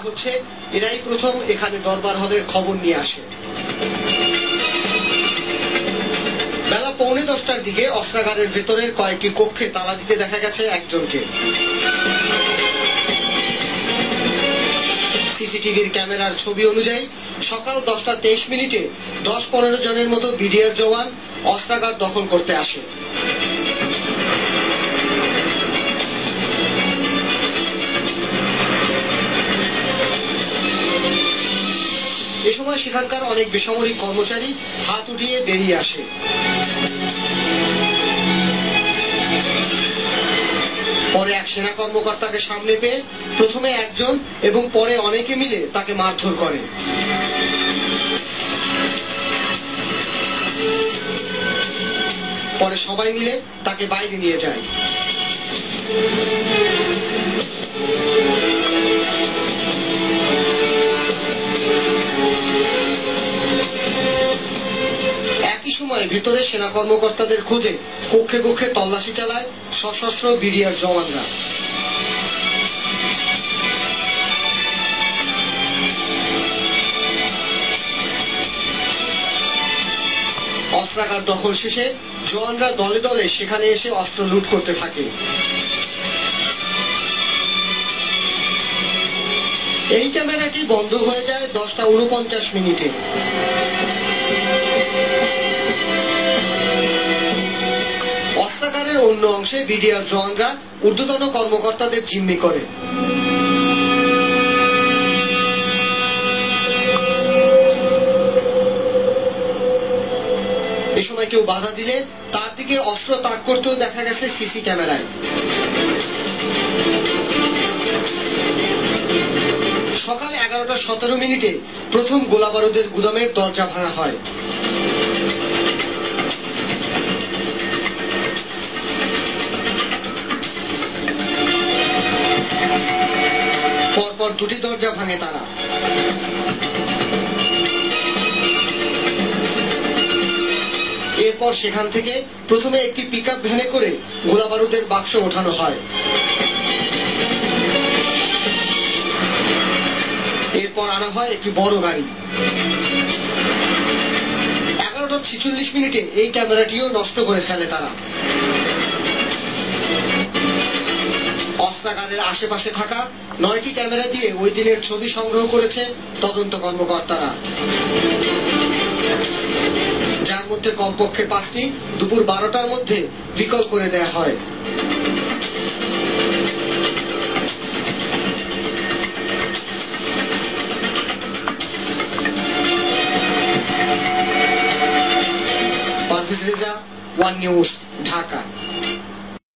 হচ্ছে এরাই প্রথম এখানে দরবার হলের খবর নিয়ে আসে। বেলা 9:45টার দিকে অস্ত্রাগারের ভেতরের কয়েকটি কক্ষে তালা দিতে দেখা গেছে একজনকে। সিসিটিভির ক্যামেরার ছবি অনুযায়ী সকাল 10:23 10-15 জনের মতো বিডিআর জওয়ান অস্ত্রাগার দখল করতে আসে। এ সময় সেখানকার অনেক বেসামরিক কর্মচারী হাত উঠিয়ে বেরিয়ে আসে। পরে এক সেনা কর্মকর্তাকে সামনে পেয়ে প্রথমে একজন এবং পরে অনেকে মিলে তাকে মারধর করে। পরে সবাই মিলে তাকে বাইরে নিয়ে যায়। একই সময় ভিতরে সেনা কর্মকর্তাদের খোঁজে কক্ষে কক্ষে তল্লাশি চালায় সশস্ত্র বিডিআর জওয়ানরা। অস্ত্রাগার দখল শেষে জওয়ানরা দলে দলে সেখানে এসে অস্ত্র লুট করতে থাকে। এই ক্যামেরাটি বন্ধ হয়ে যায় 10:49। অস্ত্রাগারের অন্য অংশে বিডিআর জওয়ানরা ঊর্ধ্বতন কর্মকর্তাদের জিম্মি করে। এ সময় কেউ বাধা দিলে তার দিকে অস্ত্র তাক করতেও দেখা গেছে সিসি ক্যামেরায়। সকাল 11:17 প্রথম গোলাবারুদের গুদামের দরজা ভাঙা হয়। পরপর দুটি দরজা ভাঙে তারা। এরপর সেখান থেকে প্রথমে একটি পিকআপ ভ্যানে করে গোলাবারুদের বাক্স ওঠানো হয়। এরপর আনা হয় একটি বড় গাড়ি। 11:46 এই ক্যামেরাটিও নষ্ট করে ফেলে তারা। অস্ত্রাগারের আশেপাশে থাকা 9টি ক্যামেরা দিয়ে ওই দিনের ছবি সংগ্রহ করেছে তদন্ত কর্মকর্তারা, যার মধ্যে কমপক্ষে 5টি দুপুর 12টার মধ্যে বিকল করে দেয়া হয়। Parvez Reza, one news, Dhaka.